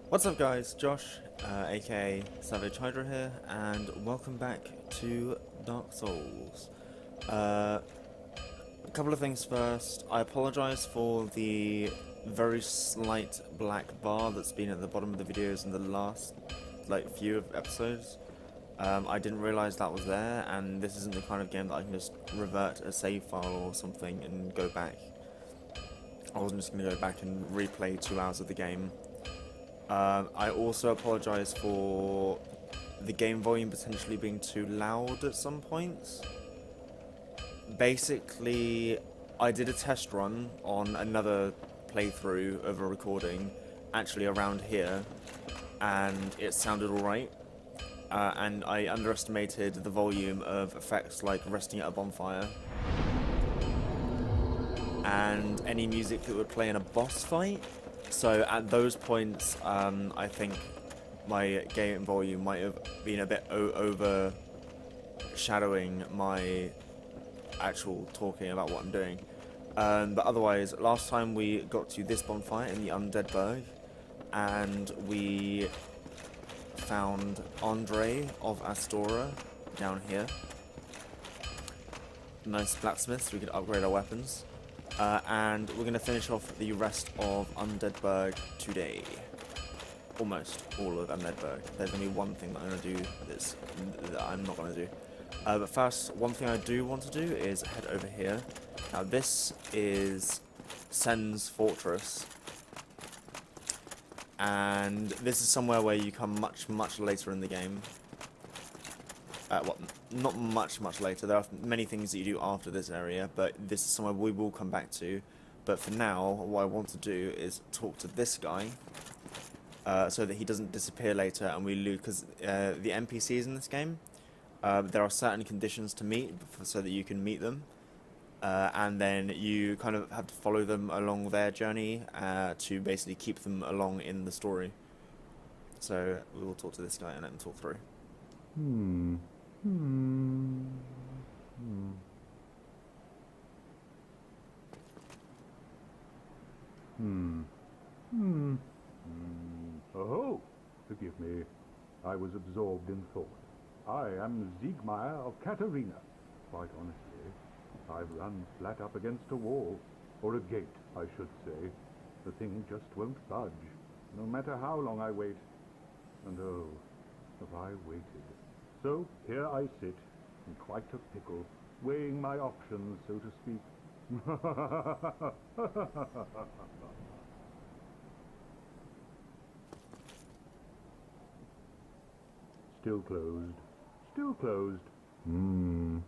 What's up guys, Josh, aka Savage Hydra here, and welcome back to Dark Souls. A couple of things first. I apologise for the very slight black bar that's been at the bottom of the videos in the last few episodes. I didn't realise that was there, and this isn't the kind of game that I can just revert a save file or something and go back. I wasn't just going to go back and replay 2 hours of the game. I also apologise for the game volume potentially being too loud at some points. Basically, I did a test run on another playthrough of a recording, actually around here, and it sounded alright. And I underestimated the volume of effects like resting at a bonfire, and any music that would play in a boss fight. So at those points, I think my game volume might have been a bit overshadowing my actual talking about what I'm doing. But otherwise, last time we got to this bonfire in the Undead Burg, and we found Andre of Astora down here. Nice blacksmith, so we could upgrade our weapons. And we're going to finish off the rest of Undeadburg today. Almost all of Undeadburg. There's only one thing that I'm going to do that I'm not going to do. But first, one thing I do want to do is head over here. Now this is Sen's Fortress. And this is somewhere where you come much later in the game. Well, not much later. There are many things that you do after this area, but this is somewhere we will come back to. But for now, what I want to do is talk to this guy, so that he doesn't disappear later and we lose, because the NPCs in this game, there are certain conditions to meet so that you can meet them, and then you kind of have to follow them along their journey to basically keep them along in the story. So we will talk to this guy and let him talk through. Oh, forgive me. I was absorbed in thought. I am Siegmeyer of Katarina. Quite honestly, I've run flat up against a wall, or a gate, I should say. The thing just won't budge, no matter how long I wait. And oh, have I waited. So here I sit, in quite a pickle, weighing my options, so to speak. Still closed. Still closed. And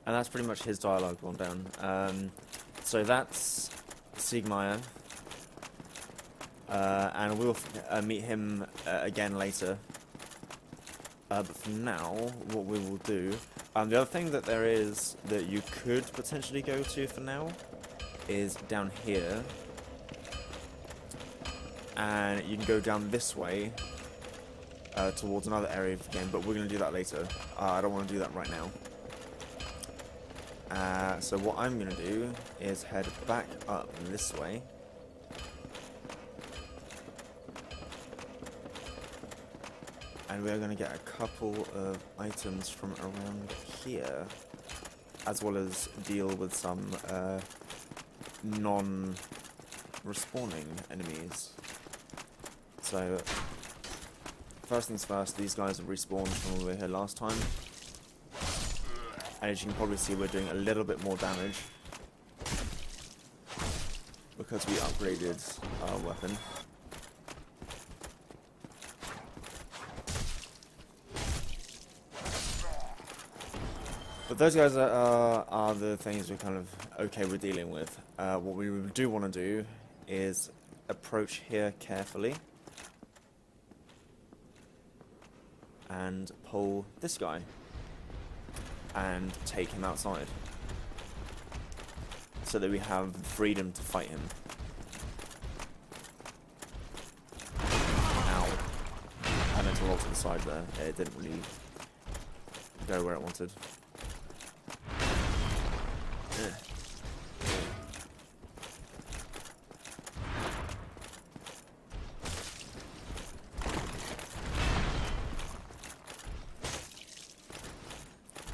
that's pretty much his dialogue gone down. So that's Siegmeyer. And we'll meet him again later. But for now, what we will do... the other thing that there is that you could potentially go to for now is down here. And you can go down this way towards another area of the game, but we're going to do that later. I don't want to do that right now. So what I'm going to do is head back up this way. And we're going to get a couple of items from around here, as well as deal with some non-respawning enemies. So, first things first, these guys have respawned from when we were here last time. And as you can probably see, we're doing a little bit more damage because we upgraded our weapon. But those guys are the things we're kind of okay with dealing with. What we do want to do is approach here carefully and pull this guy and take him outside so that we have freedom to fight him. Ow. I meant to roll to the side there. It didn't really go where it wanted.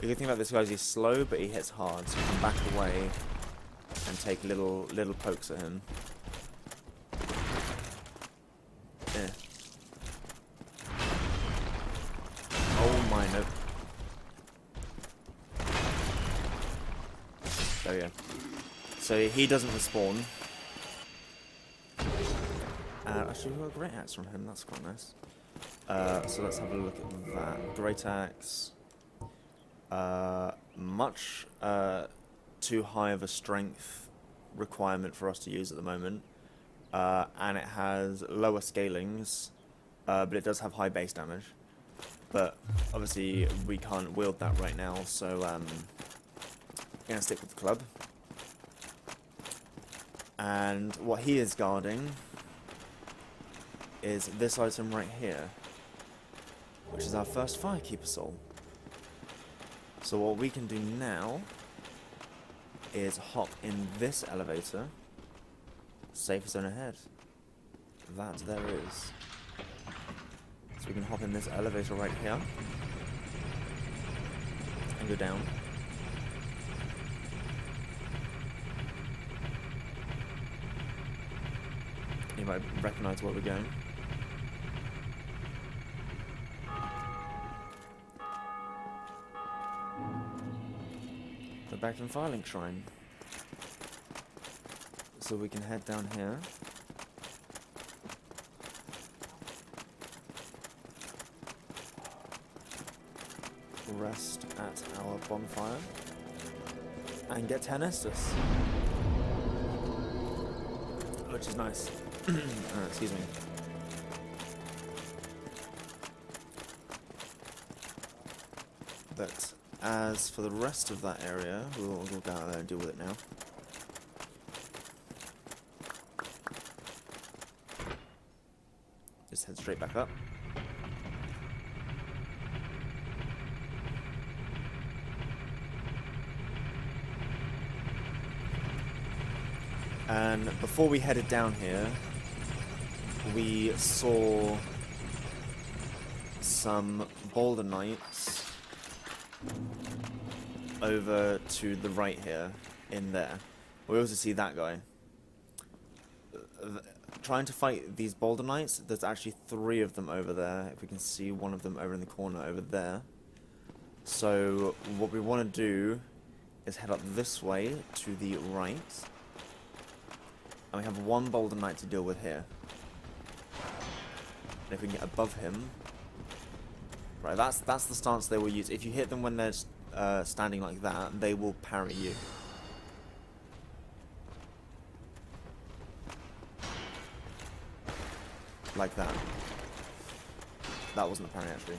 The good thing about this guy is he's slow, but he hits hard, so you can back away and take little pokes at him. Yeah. Oh my, nope. There we go. So he doesn't respawn. Actually, we got a great axe from him, that's quite nice. So let's have a look at that. Great axe. Much too high of a strength requirement for us to use at the moment. And it has lower scalings, but it does have high base damage. But obviously we can't wield that right now, so gonna stick with the club. And what he is guarding is this item right here, which is our first Firekeeper soul. So what we can do now is hop in this elevator. Safe zone ahead. That there is. So we can hop in this elevator right here and go down. You might recognize where we're going. We're back in Firelink Shrine. So we can head down here. Rest at our bonfire. And get 10 Estus. Which is nice. Excuse me. But as for the rest of that area, we'll go out there and deal with it now. Just head straight back up. And before we headed down here, we saw some Boulder Knights over to the right here, in there. We also see that guy. Trying to fight these Boulder Knights, there's actually 3 of them over there. If we can see one of them over in the corner over there. So what we want to do is head up this way to the right. And we have 1 Boulder Knight to deal with here. And if we can get above him... Right, that's the stance they will use. If you hit them when they're standing like that, they will parry you. Like that. That wasn't a parry, actually.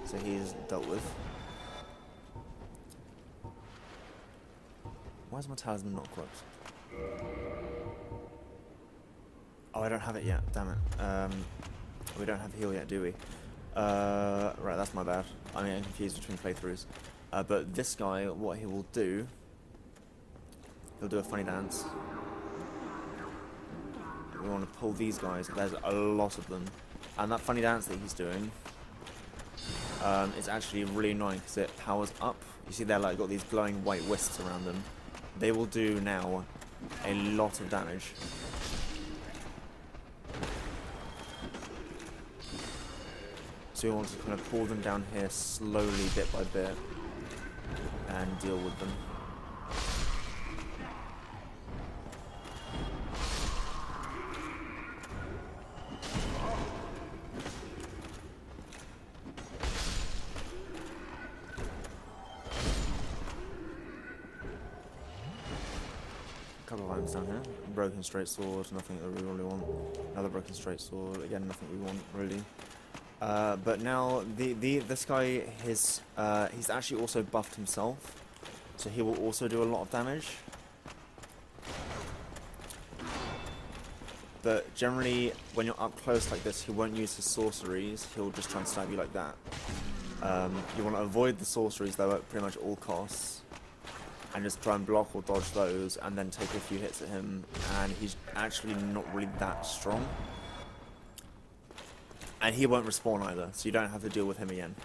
So he's dealt with. Why is my talisman not equipped? Oh, I don't have it yet, damn it. We don't have heal yet, do we? Right, that's my bad. I mean, I'm confused between playthroughs. But this guy, what he will do... He'll do a funny dance. We want to pull these guys. There's a lot of them. And that funny dance that he's doing... is actually really annoying because it powers up. You see they're like got these glowing white wisps around them. They will do now a lot of damage. So we want to kind of pull them down here slowly, bit by bit, and deal with them. Couple of items down here. Broken straight sword, nothing that we really want. Another broken straight sword, again nothing we want really. But now this guy he's actually also buffed himself, so he will also do a lot of damage. But generally, when you're up close like this, he won't use his sorceries. He'll just try and stab you like that. You want to avoid the sorceries though at pretty much all costs. and just try and block or dodge those, and then take a few hits at him, and he's actually not really that strong. And he won't respawn either, so you don't have to deal with him again.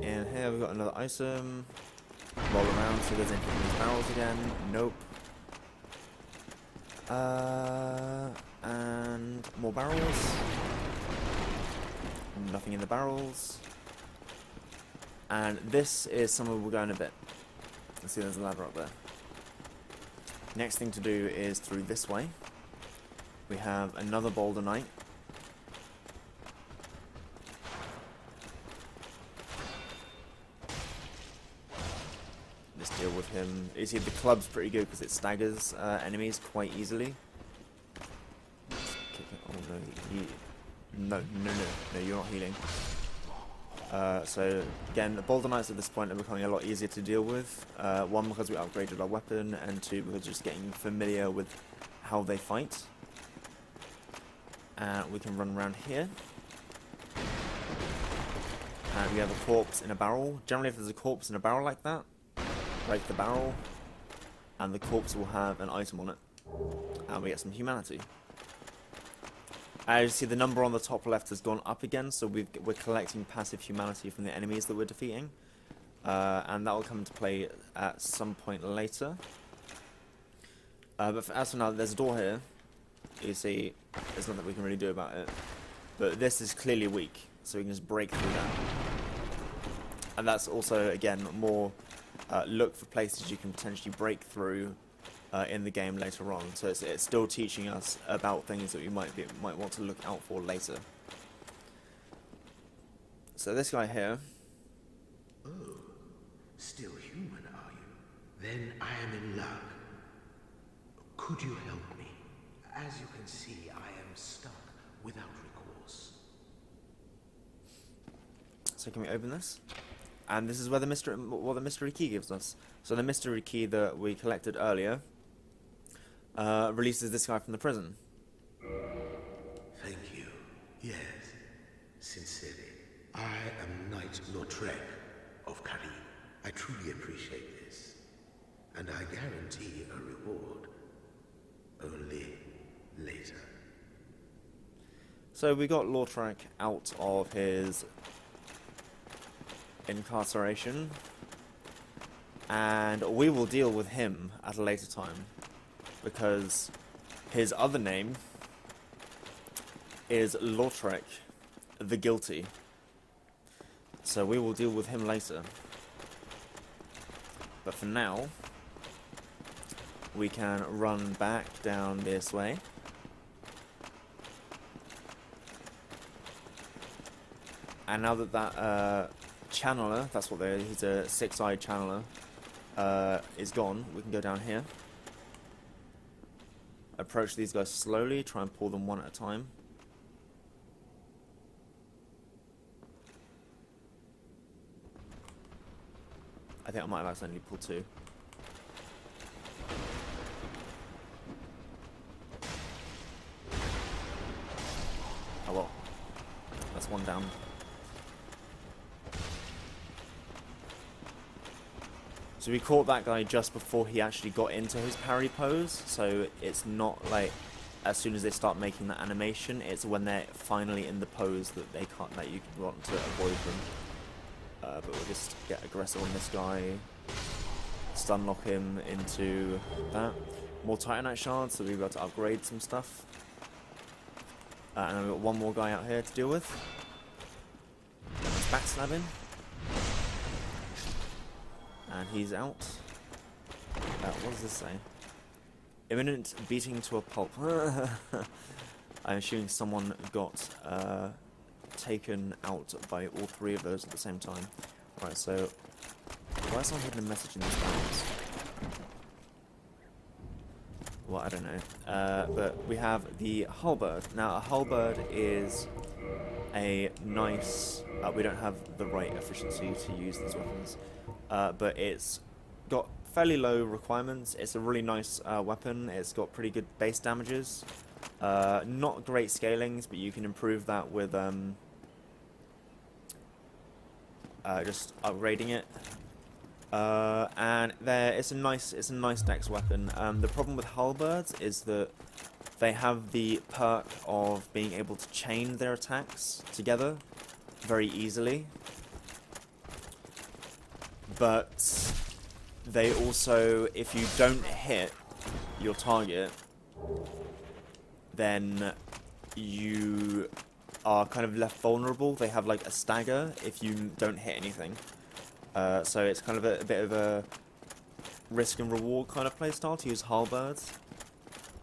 In here we've got another item. Roll around, see if there's anything in these barrels again. Nope. And more barrels. Nothing in the barrels. And this is somewhere we'll go in a bit. Let's see, there's a ladder up there. Next thing to do is through this way. We have another Boulder Knight. Let's deal with him. You see, the club's pretty good because it staggers enemies quite easily. Let's kick it. Oh no, no, you're not healing. So again, the Boulder Knights at this point are becoming a lot easier to deal with. One, because we upgraded our weapon, and two, because just getting familiar with how they fight. And we can run around here. And we have a corpse in a barrel. Generally, if there's a corpse in a barrel like that, break the barrel, and the corpse will have an item on it. And we get some humanity. As you see, the number on the top left has gone up again, so we're collecting passive humanity from the enemies that we're defeating. And that will come into play at some point later. But as for now, there's a door here. You see, there's nothing we can really do about it. But this is clearly weak, so we can just break through that. And that's also, again, more look for places you can potentially break through in the game later on. So it's still teaching us about things that we might want to look out for later. So this guy here. Oh, still human, are you? Then I am in luck. Could you help me? As you can see, I am stuck without recourse. So can we open this? And this is where the mystery key gives us. So the mystery key that we collected earlier releases this guy from the prison. Thank you. Yes, sincerely. I am Knight Lautrec of Karim. I truly appreciate this. And I guarantee a reward. Only later. So we got Lautrec out of his incarceration, and we will deal with him at a later time, because his other name is Lautrec the Guilty. So we will deal with him later. But for now, we can run back down this way. And now that channeler, that's what he's a six-eyed channeler, is gone, we can go down here. Approach these guys slowly, try and pull them one at a time. I think I might have accidentally pulled two. Oh well, that's one down. So we caught that guy just before he actually got into his parry pose, so it's not like as soon as they start making that animation, it's when they're finally in the pose that they can't, that you can want to avoid them. But we'll just get aggressive on this guy, stun lock him into that. More Titanite shards, so we'll be able to upgrade some stuff. And then we've got one more guy out here to deal with. Backstabbing. And he's out. What does this say? Imminent beating to a pulp. I'm assuming someone got taken out by all three of those at the same time. Right, so why is someone hidden a message in these barrels? Well, I don't know. But we have the halberd. Now, a halberd is a nice... we don't have the right efficiency to use these weapons. But it's got fairly low requirements. It's a really nice weapon. It's got pretty good base damages. Not great scalings, but you can improve that with just upgrading it. And there, it's a nice next weapon. The problem with halberds is that they have the perk of being able to chain their attacks together very easily, but they also, if you don't hit your target, then you are kind of left vulnerable. They have like a stagger if you don't hit anything. So it's kind of a bit of a risk and reward kind of playstyle to use halberds.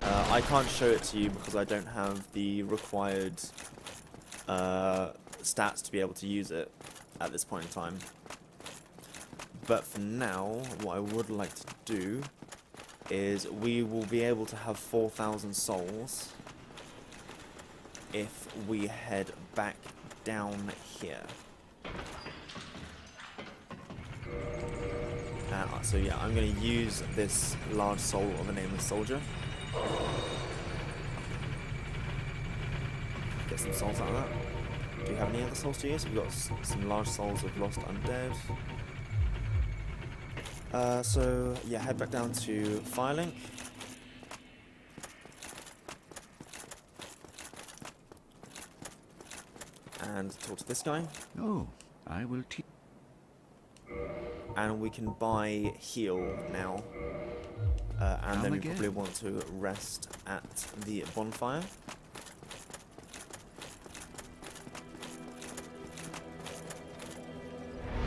I can't show it to you because I don't have the required stats to be able to use it at this point in time. But for now, what I would like to do is we will be able to have 4,000 souls if we head back down here. So yeah, I'm going to use this large soul of a nameless soldier. Get some souls out of that. Do you have any other souls to use? We've got some large souls of lost undead. So yeah, head back down to Firelink. And talk to this guy. Oh, I will teach. And we can buy heal now. And then we probably want to rest at the bonfire.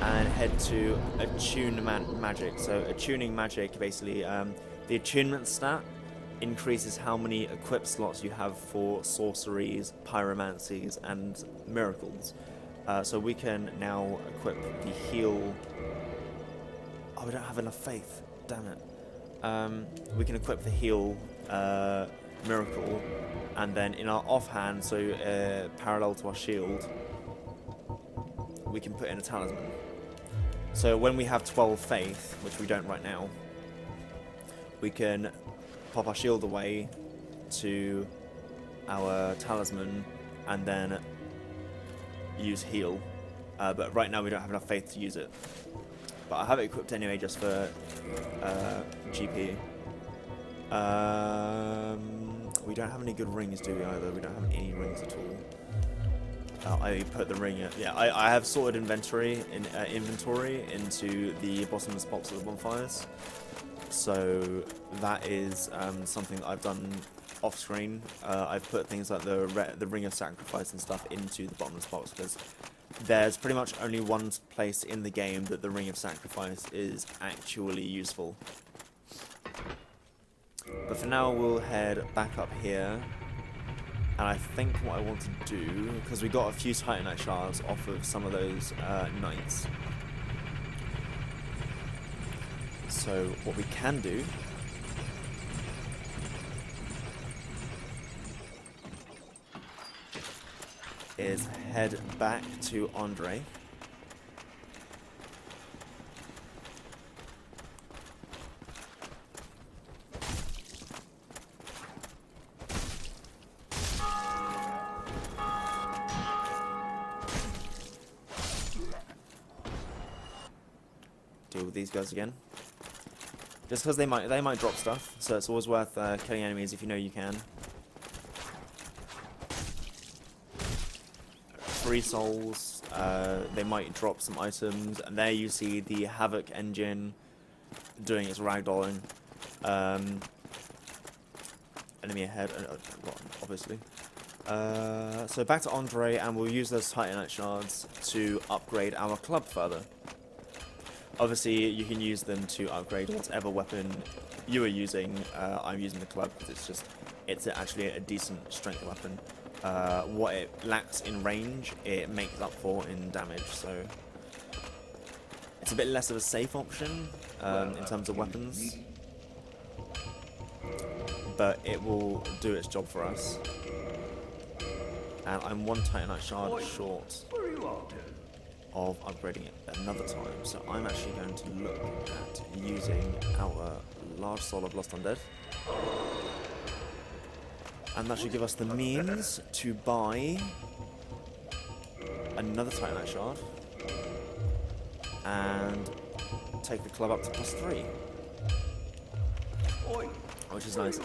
And head to attune magic. So attuning magic, basically, the attunement stat increases how many equip slots you have for sorceries, pyromancies, and miracles. So we can now equip the heal. Oh, we don't have enough faith. Damn it. We can equip the heal miracle, and then in our offhand, so parallel to our shield, we can put in a talisman. So when we have 12 faith, which we don't right now, we can pop our shield away to our talisman and then use heal. But right now we don't have enough faith to use it. But I have it equipped anyway just for GP. We don't have any good rings, do we, either? We don't have any rings at all. I put the ring. Yeah, I have sorted inventory into the bottomless box of the bonfires. So that is something that I've done off screen. I've put things like the ring of sacrifice and stuff into the bottomless box because there's pretty much only one place in the game that the ring of sacrifice is actually useful. But for now, we'll head back up here. And I think what I want to do, because we got a few Titanite shards off of some of those knights. So what we can do is head back to Andre. Deal with these guys again. Just because they might drop stuff, so it's always worth killing enemies if you know you can. 3 souls, they might drop some items, and there you see the Havoc engine doing its ragdolling. Enemy ahead, obviously. So back to Andre, and we'll use those Titanite shards to upgrade our club further. Obviously, you can use them to upgrade whatever weapon you are using. I'm using the club because it's actually a decent strength weapon. What it lacks in range, it makes up for in damage, so it's a bit less of a safe option in terms of weapons, but it will do its job for us. And I'm 1 Titanite shard short of upgrading it another time, so I'm actually going to look at using our large soul of lost undead. And that should give us the means to buy another Titanite shard. and take the club up to +3. Which is nice.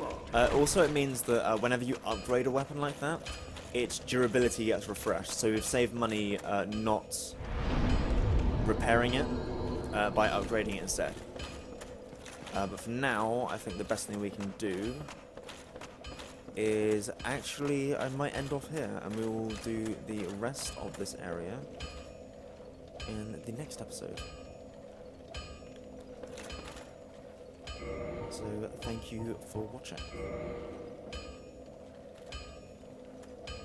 Also, it means that whenever you upgrade a weapon like that, its durability gets refreshed. So we've saved money not repairing it by upgrading it instead. But for now, I think the best thing we can do is actually, I might end off here, and we will do the rest of this area in the next episode. So, thank you for watching.